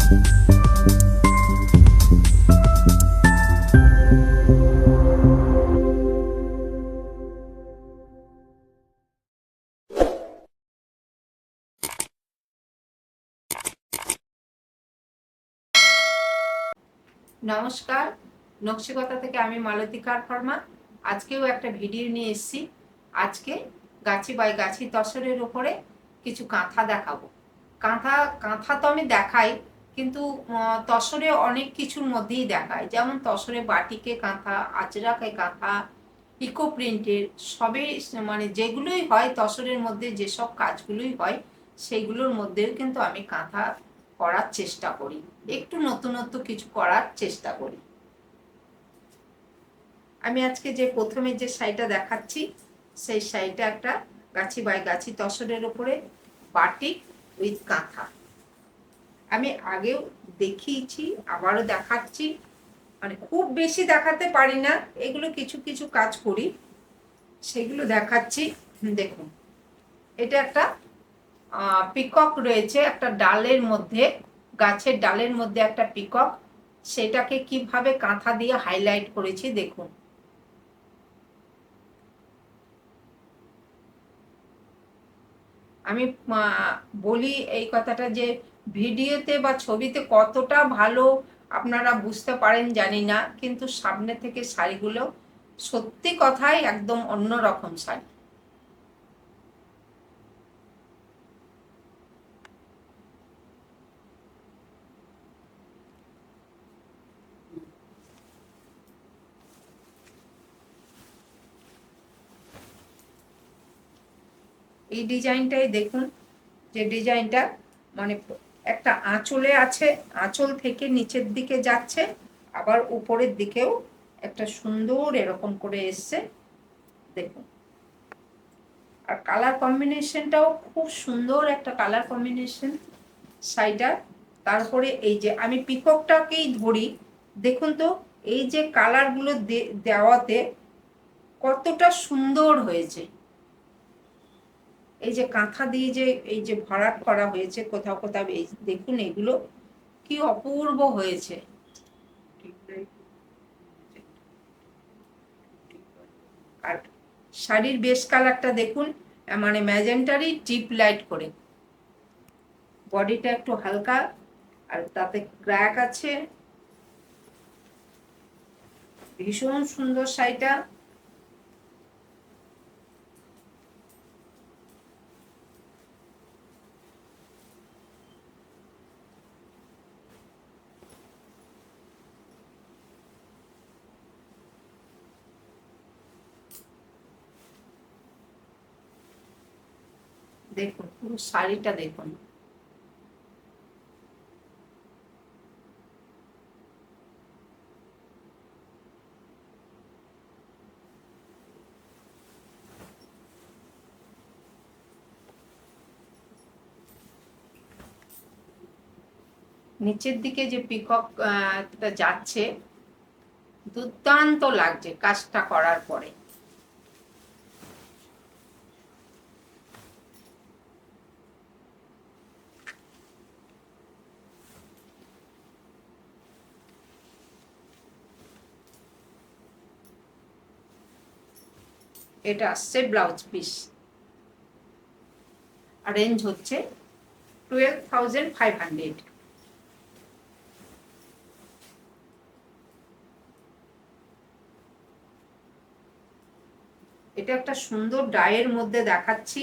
নমস্কার, নকশিকতা থেকে আমি মালতী কার ফার্মা। আজকেও একটা ভিডিও নিয়ে এসেছি। আজকে গাছি বাই গাছি তসরের উপরে কিছু কাঁথা দেখাবো। কাঁথা কাঁথা তো আমি দেখাই, কিন্তু তসরে অনেক কিছুর মধ্যেই দেখায়, যেমন তসরে বাটিকে কাঁথা, আজরাকে কাঁথা, ইকো প্রিন্টের সবই, মানে যেগুলোই হয় তসরের মধ্যে, যেসব কাজগুলোই হয় সেইগুলোর মধ্যেও কিন্তু আমি কাঁথা করার চেষ্টা করি, একটু নতুনত্ব কিছু করার চেষ্টা করি। আমি আজকে যে প্রথমে যে শাড়িটা দেখাচ্ছি, সেই শাড়িটা একটা গাছি বাই গাছি তসরের উপরে বাটিক উইথ কাঁথা। আমি আগেও দেখিয়েছি, আবারও দেখাচ্ছি। মানে খুব বেশি দেখাতে পারি না, এগুলো কিছু কিছু কাজ করি, সেগুলো দেখাচ্ছি। দেখুন, এটা একটা পিকক রয়েছে একটা ডালের মধ্যে, গাছের ডালের মধ্যে একটা পিকক, সেটাকে কিভাবে কাঁথা দিয়ে হাইলাইট করেছি দেখুন। আমি বলি এই কথাটা যে ভিডিওতে বা ছবিতে কতটা ভালো আপনারা বুঝতে পারেন জানি না, কিন্তু সামনে থেকে শাড়িগুলো সত্যি কথাই একদম অন্যরকম শাড়ি। এই ডিজাইনটাই দেখুন, যে ডিজাইনটা মানে একটা আঁচলে আছে, আঁচল থেকে নিচের দিকে যাচ্ছে, আবার উপরের দিকেও একটা সুন্দর এরকম করে এসছে দেখুন। আর কালার কম্বিনেশনটাও খুব সুন্দর একটা কালার কম্বিনেশন শাড়িটার। তারপরে এই যে আমি পিককটাকেই ধরি, দেখুন তো এই যে কালারগুলো দেওয়াতে কতটা সুন্দর হয়েছে। এই যে কাঁথা দিয়ে যে এই যে ভরাট করা হয়েছে কোথাও কোথাও, এই দেখুন এগুলো কি অপূর্ব হয়েছে। আর শাড়ির বেশ কালারটা দেখুন, মানে ম্যাজেন্টারই ডিপ লাইট করে, বডিটা একটু হালকা, আর তাতে ক্র্যাক আছে। ভীষণ সুন্দর শাড়িটা। দেখুন পুরো শাড়িটা দেখুন। নিচের দিকে যে পিকক যাচ্ছে, দুর্দান্ত লাগছে কাজটা করার পরে। এটা আসছে ব্লাউজ পিস, রেঞ্জ হচ্ছে 12,500। এটা একটা সুন্দর ডায়ের মধ্যে দেখাচ্ছি।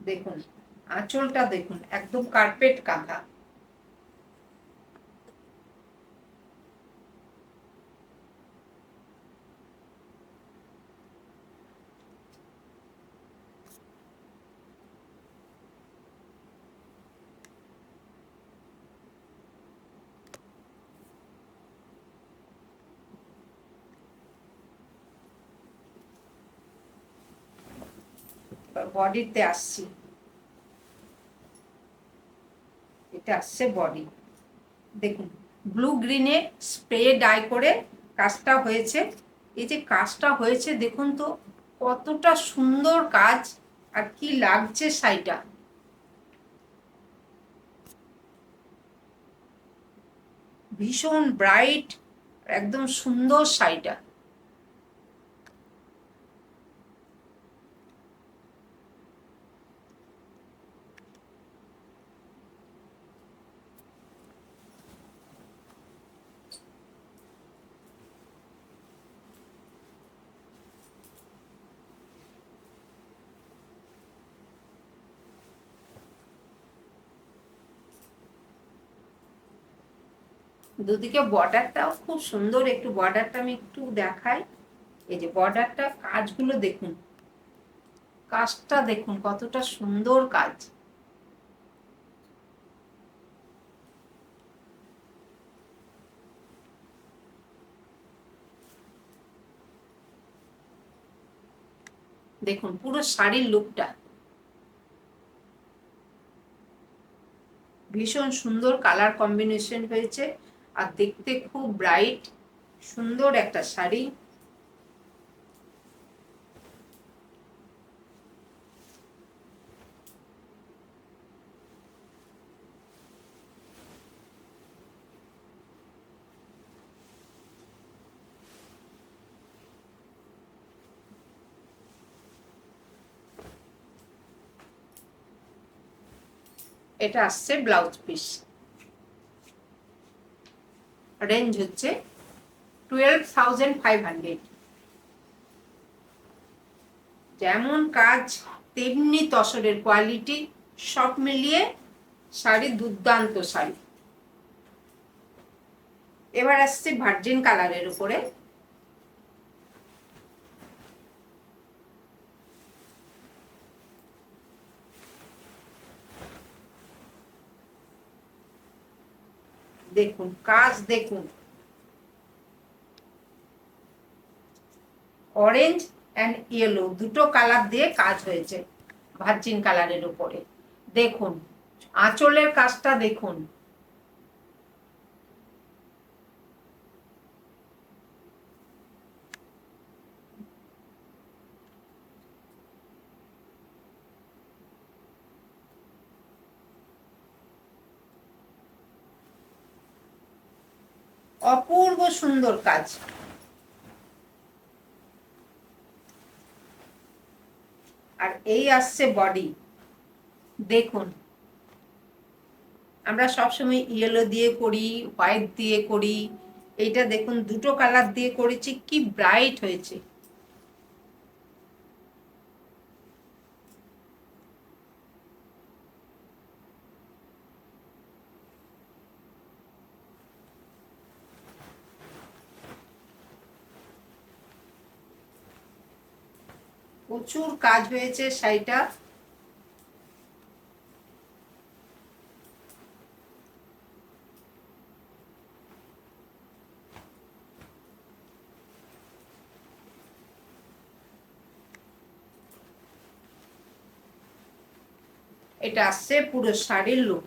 দেখুন আঁচলটা দেখুন, একদম কার্পেট কাঁথা। বডিতে আসছি, এটা আসছে বডি। দেখুন ব্লু গ্রিনে স্প্রে ডাই করে কাজটা হয়েছে। এই যে কাজটা হয়েছে দেখুন তো কতটা সুন্দর কাজ, আর কি লাগছে শাড়িটা। ভীষণ ব্রাইট, একদম সুন্দর শাড়িটা। দুদিকে বর্ডারটাও খুব সুন্দর, একটু বর্ডারটা আমি একটু দেখাই। এই যে বর্ডারটা কাজগুলো দেখুন, কাজটা দেখুন কতটা সুন্দর কাজ। দেখুন পুরো শাড়ির লুকটা ভীষণ সুন্দর কালার কম্বিনেশন হয়েছে, আর দেখতে খুব ব্রাইট সুন্দর একটা শাড়ি। এটা আসছে ব্লাউজ পিস, রেঞ্জ হচ্ছে 12,500। যেমন কাজ তেমনি তসরের কোয়ালিটি, সব মিলিয়ে শাড়ি দুর্দান্ত শাড়ি। এবার আসছে ভার্জিন কালারের উপরে। দেখুন কাজ দেখুন, অরেঞ্জ অ্যান্ড ইয়েলো দুটো কালার দিয়ে কাজ হয়েছে ভার্জিন কালারের উপরে। দেখুন আঁচলের কাজটা দেখুন, অপূর্ব সুন্দর কাজ। আর এই আসছে বডি, দেখুন আমরা সবসময় ইয়েলো দিয়ে করি, হোয়াইট দিয়ে করি, এইটা দেখুন দুটো কালার দিয়ে করেছি, কি ব্রাইট হয়েছে। প্রচুর কাজ হয়েছে শাড়িটা। এটা আসছে পুরো শাড়ির লুক।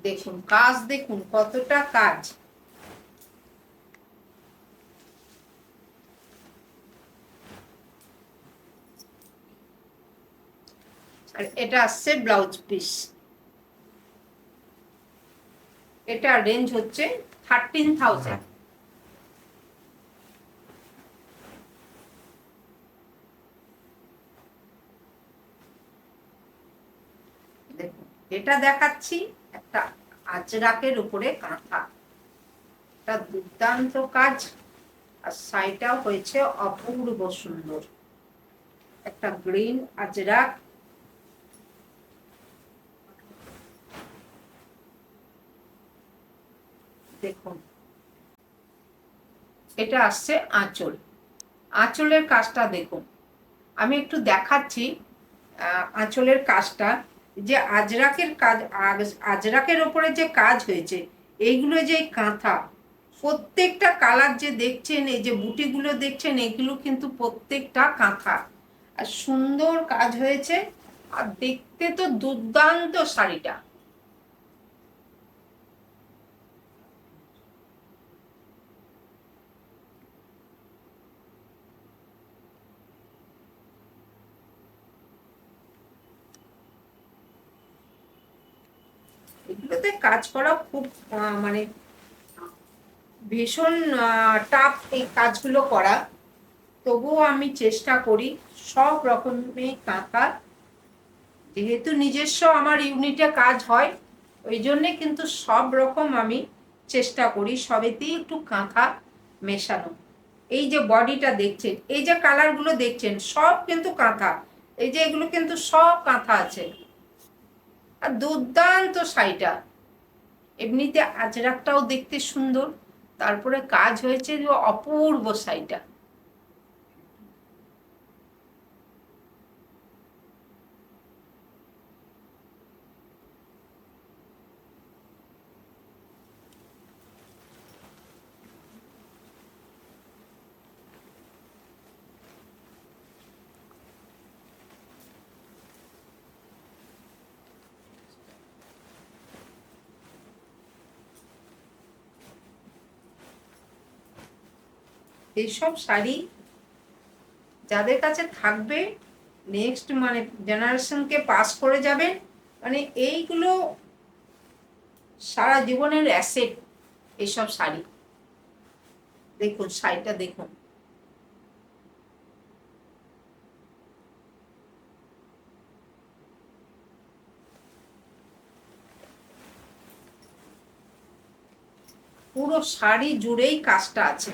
দেখুন কাজ দেখুন কতটা কাজ। আর এটা আসছে ব্লাউজ পিস, এটা রেঞ্জ হচ্ছে 13,000। দেখুন এটা দেখাচ্ছি একটা আজরাকের উপরে কাঁথা, একটা দুর্দান্ত কাজ, আর শাড়িটাও হয়েছে অপূর্ব সুন্দর। একটা গ্রিন আজরাক, দেখুন, এটা আসছে আঁচল। আঁচলের কাজটা দেখুন, আমি একটু দেখাচ্ছি আঁচলের কাজটা, যে আজরাকের কাজ, আজরাকের ওপরে যে কাজ হয়েছে, এইগুলো যে কাঁথা, প্রত্যেকটা কালার যে দেখছেন, এই যে বুটিগুলো দেখছেন, এগুলো কিন্তু প্রত্যেকটা কাঁথা, আর সুন্দর কাজ হয়েছে, আর দেখতে তো দুর্দান্ত শাড়িটা। এগুলোতে কাজ করা খুব মানে ভীষণ টাফ এই কাজগুলো করা, তবুও আমি চেষ্টা করি সব রকমের কাঁথা, যেহেতু নিজস্ব আমার ইউনিটে কাজ হয়, ওই জন্যে কিন্তু সব রকম আমি চেষ্টা করি সবেতেই একটু কাঁথা মেশানো। এই যে বডিটা দেখছেন, এই যে কালারগুলো দেখছেন, সব কিন্তু কাঁথা, এই যে এগুলো কিন্তু সব কাঁথা আছে, আর দুর্দান্ত শাড়িটা। এমনিতে আজরাকটাও দেখতে সুন্দর, তারপরে কাজ হয়েছে যে অপূর্ব শাড়িটা। এইসব শাড়ি যাদের কাছে থাকবে, নেক্সট মানে জেনারেশনকে পাস করে যাবেন, মানে এইগুলো সারা জীবনের অ্যাসেট। এইসব শাড়ি দেখুন, শাড়িটা দেখুন, পুরো শাড়ি জুড়েই কাজটা আছে।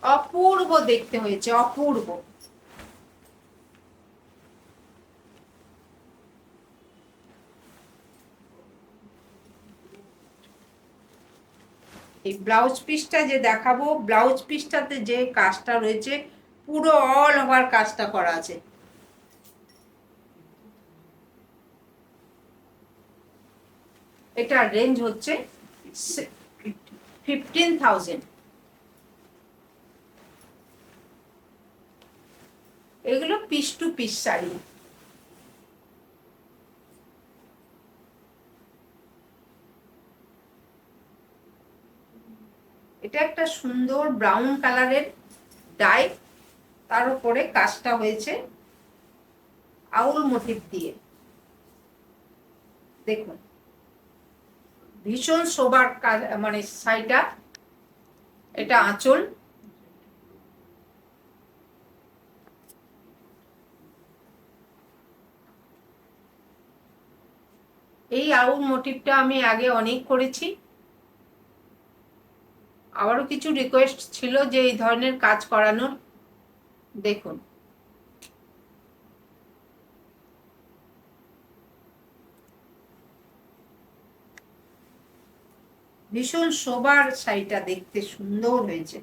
অপূর্ব দেখতে হয়েছে, অপূর্ব। এই ব্লাউজ পিসটা যে দেখাবো, ব্লাউজ পিসটাতে যে কাজটা রয়েছে, পুরো অল ওভার কাজটা করা আছে। এটা রেঞ্জ হচ্ছে 15,000। এগুলো পিস টু পিস শাড়ি। এটা একটা সুন্দর ব্রাউন কালারের ডাই, তার উপরে কাজটা হয়েছে আউল মোটিভ দিয়ে। দেখুন, ভীষণ শোবার কাজ, মানে শাড়িটা। এটা আঁচল, এই আউল মোটিভটা আমি আগে অনেক করেছি, আবারও কিছু রিকোয়েস্ট ছিল যে এই ধরনের কাজ করানোর। দেখুন, ভীষণ শোবার শাড়িটা, দেখতে সুন্দর হয়েছে।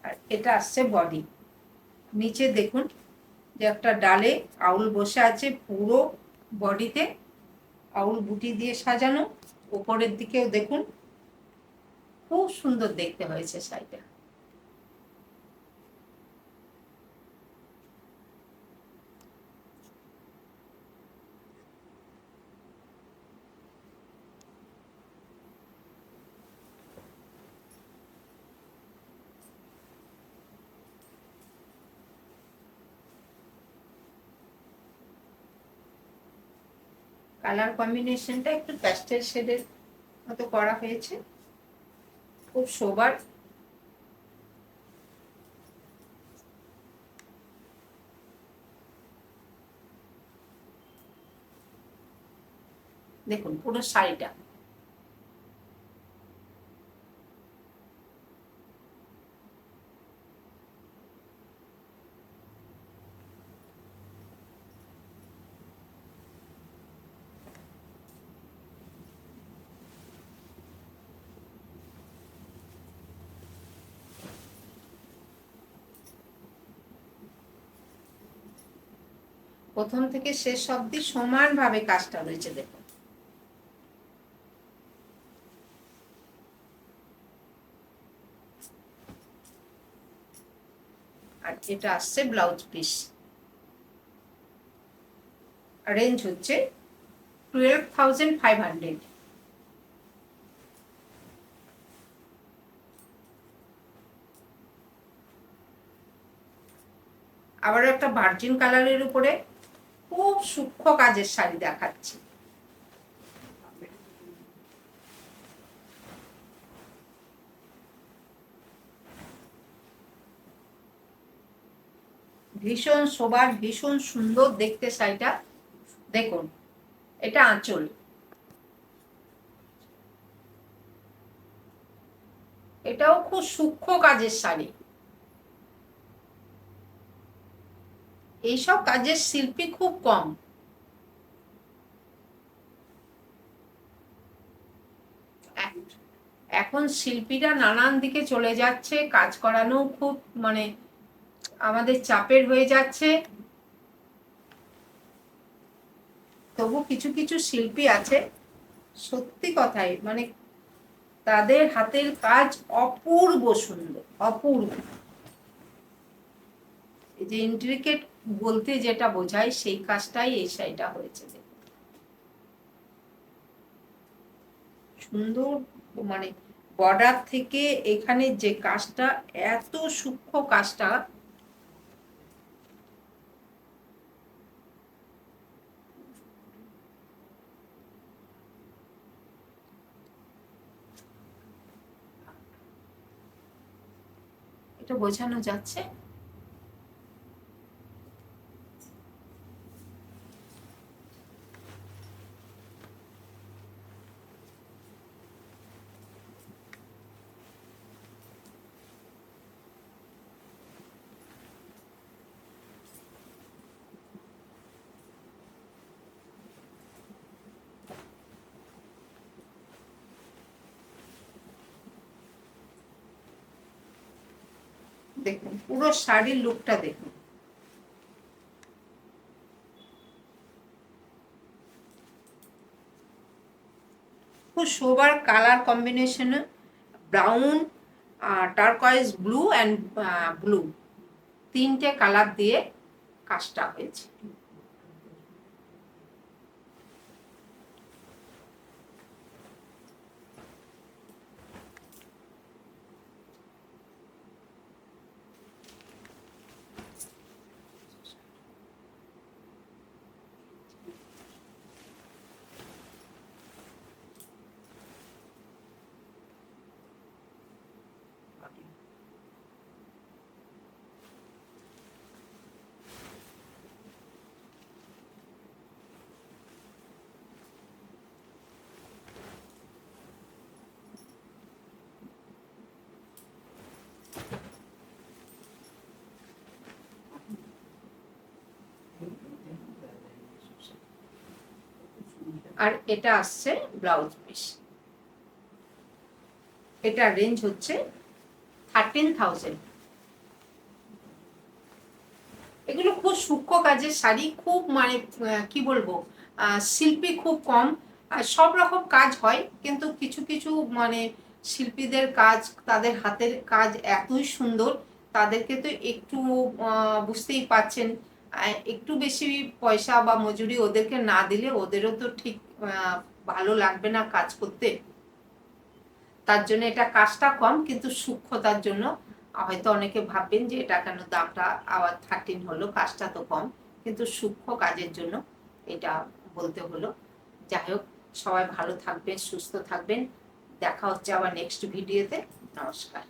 আর এটা আসছে বডি। নিচে দেখুন যে একটা ডালে আউল বসে আছে, পুরো বডিতে আউল বুটি দিয়ে সাজানো। উপরের দিকেও দেখুন, খুব সুন্দর দেখতে হয়েছে শাড়িটা। কালার কম্বিনেশনটা একটু প্যাস্টেল শেডের মতো করা হয়েছে, খুব সোবার। দেখুন পুরো শাড়িটা, প্রথম থেকে শেষ অবধি সমানভাবে কাজটা রয়েছে দেখুন। আর এটা আসছে ব্লাউজ পিস, রেঞ্জ হচ্ছে 12,500। আবার একটা ভার্জিন কালারের উপরে খুব সূক্ষ্ম কাজের শাড়ি দেখাচ্ছি। ভীষণ সোবার, ভীষণ সুন্দর দেখতে শাড়িটা দেখুন। এটা আঁচল, এটাও খুব সূক্ষ্ম কাজের শাড়ি। এইসব কাজের শিল্পী খুব কম। এখন শিল্পীরা নানান দিকে চলে যাচ্ছে, কাজ করানো খুব মানে আমাদের চাপের হয়ে যাচ্ছে। তবু কিছু কিছু শিল্পী আছে, সত্যি কথাই মানে তাদের হাতের কাজ অপূর্ব সুন্দর, অপূর্ব। এই যে ইন্ট্রিকেট বলতে যেটা বোঝায় সেই কাজটাই এই শাড়িটা হয়েছে। সুন্দর মানে বর্ডার থেকে এখানে যে কাজটা, এত সূক্ষ্ম কাজটা, এটা বোঝানো যাচ্ছে। দেখুন পুরো শাড়ির লুকটা দেখুন। খুব sober colour combination, brown, turquoise blue and blue, তিনটে কালার দিয়ে কাজটা হয়েছে। আর এটা আসছে ব্লাউজ পিস, এটা রেঞ্জ হচ্ছে 13,000। এগুলো খুব সূক্ষ্ম কাজের শাড়ি, খুব মানে কি বলবো, শিল্পী খুব কম। সব রকম কাজ হয়, কিন্তু কিছু কিছু মানে শিল্পীদের কাজ, তাদের হাতের কাজ এতই সুন্দর, তাদেরকে তো একটু বুঝতেই পাচ্ছেন, একটু বেশি পয়সা বা মজুরি ওদেরকে না দিলে ওদেরও তো ঠিক ভালো লাগবে না কাজ করতে। তার জন্য এটা কাজটা কম, কিন্তু সূক্ষ্মতার জন্য হয়তো অনেকে ভাববেন যে এটা কেন দামটা আবার 13 হলো, কাজটা তো কম, কিন্তু সূক্ষ্ম কাজের জন্য এটা বলতে হলো। যাই হোক, সবাই ভালো থাকবেন, সুস্থ থাকবেন। দেখা হচ্ছে আবার নেক্সট ভিডিওতে। নমস্কার।